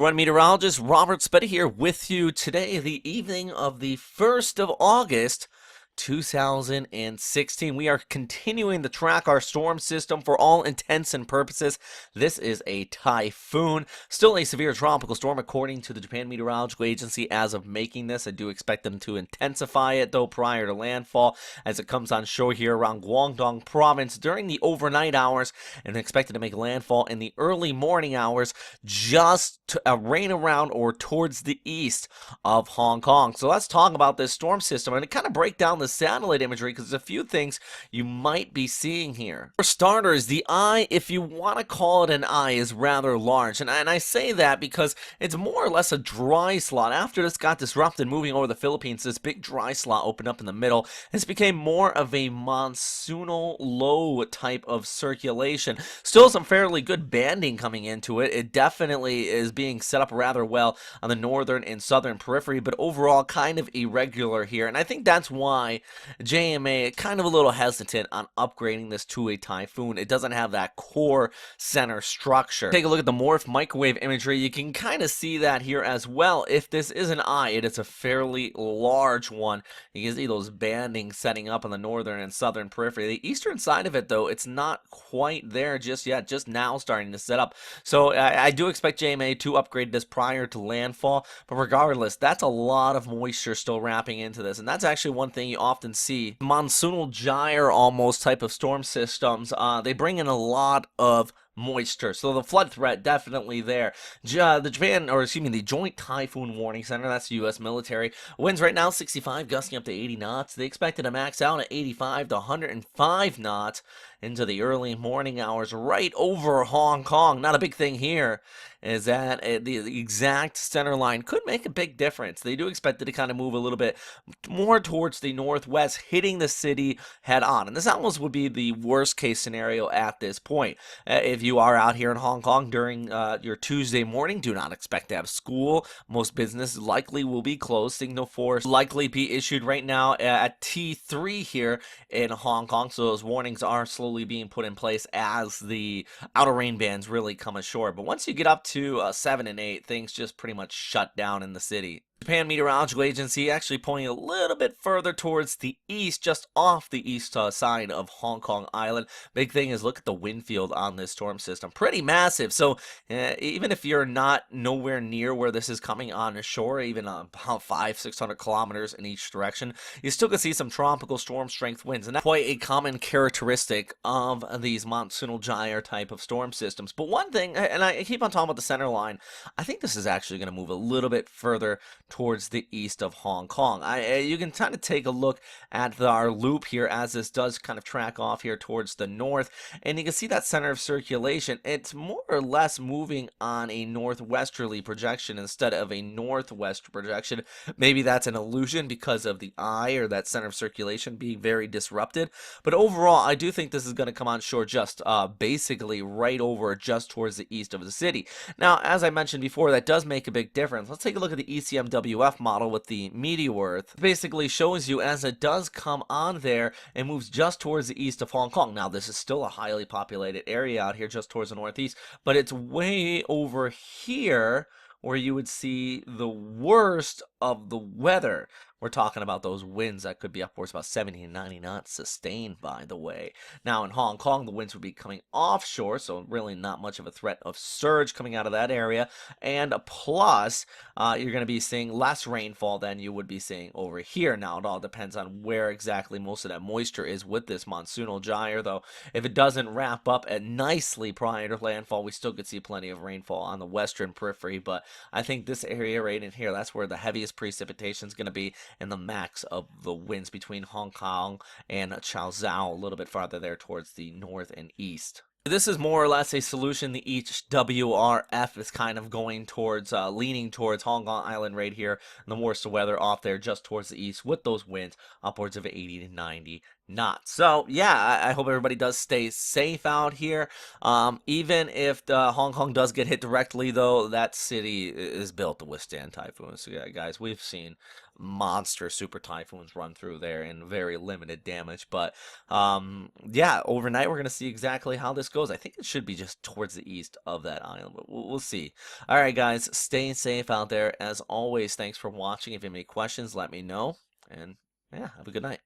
Everyone, meteorologist Robert Spetty here with you today, the evening of the 1st of August, 2016. We are continuing to track our storm system for all intents and purposes. This is a typhoon, still a severe tropical storm according to the Japan Meteorological Agency as of making this. I do expect them to intensify it though prior to landfall as it comes on shore here around Guangdong province during the overnight hours and expected to make landfall in the early morning hours just to rain around or towards the east of Hong Kong. So let's talk about this storm system and kind of break down the satellite imagery because there's a few things you might be seeing here. For starters, the eye, if you want to call it an eye, is rather large. And I say that because it's more or less a dry slot. After this got disrupted moving over the Philippines, this big dry slot opened up in the middle. This became more of a monsoonal low type of circulation. Still some fairly good banding coming into it. It definitely is being set up rather well on the northern and southern periphery, but overall kind of irregular here. And I think that's why JMA kind of a little hesitant on upgrading this to a typhoon. It doesn't have that core center structure. Take a look at the morph microwave imagery. You can kind of see that here as well. If this is an eye, it is a fairly large one. You can see those bandings setting up on the northern and southern periphery. The eastern side of it, though, it's not quite there just yet, just now starting to set up. So I do expect JMA to upgrade this prior to landfall, but regardless, that's a lot of moisture still wrapping into this, and that's actually one thing you often see. Monsoonal gyre almost type of storm systems, they bring in a lot of moisture, so the flood threat definitely there. The Joint Typhoon Warning Center, that's the U.S. military, winds right now 65, gusting up to 80 knots. They expected to max out at 85 to 105 knots into the early morning hours right over Hong Kong. Not a big thing here is that the exact center line could make a big difference. They do expect it to kind of move a little bit more towards the northwest, hitting the city head on. And this almost would be the worst case scenario at this point. If you are out here in Hong Kong during your Tuesday morning, do not expect to have school. Most businesses likely will be closed. Signal force likely be issued right now at T3 here in Hong Kong. So those warnings are slowly being put in place as the outer rain bands really come ashore. But once you get up to 7 and 8, things just pretty much shut down in the city. Japan Meteorological Agency actually pointing a little bit further towards the east, just off the east side of Hong Kong Island. Big thing is look at the wind field on this storm system. Pretty massive. So even if you're not nowhere near where this is coming on shore, even about 500-600 kilometers in each direction, you still can see some tropical storm strength winds. And that's quite a common characteristic of these monsoonal gyre type of storm systems. But one thing, and I keep on talking about the center line, I think this is actually going to move a little bit further towards the east of Hong Kong. You can kind of take a look at our loop here as this does kind of track off here towards the north, and you can see that center of circulation. It's more or less moving on a northwesterly projection instead of a northwest projection. Maybe that's an illusion because of the eye or that center of circulation being very disrupted, but overall I do think this is going to come on shore just basically right over just towards the east of the city. Now, as I mentioned before, that does make a big difference. Let's take a look at the ECMWF model with the meteor. It basically shows you as it does come on there and moves just towards the east of Hong Kong. Now, this is still a highly populated area out here just towards the northeast, but it's way over here where you would see the worst of the weather. We're talking about those winds that could be upwards about 70 and 90 knots sustained, by the way. Now, in Hong Kong, the winds would be coming offshore, so really not much of a threat of surge coming out of that area. And plus, you're going to be seeing less rainfall than you would be seeing over here. Now, it all depends on where exactly most of that moisture is with this monsoonal gyre, though. If it doesn't wrap up nicely prior to landfall, we still could see plenty of rainfall on the western periphery. But I think this area right in here, that's where the heaviest precipitation is going to be, and the max of the winds between Hong Kong and Chaozhou, a little bit farther there towards the north and east. This is more or less a solution. The HWRF is kind of going towards, leaning towards Hong Kong Island right here, and the worst of weather off there just towards the east with those winds upwards of 80 to 90 not. So yeah, I hope everybody does stay safe out here. Even if the Hong Kong does get hit directly, though, that city is built to withstand typhoons. So yeah, guys, we've seen monster super typhoons run through there in very limited damage. But yeah, overnight we're gonna see exactly how this goes. I think it should be just towards the east of that island, but we'll see. All right, guys, stay safe out there. As always, thanks for watching. If you have any questions, let me know. And yeah, have a good night.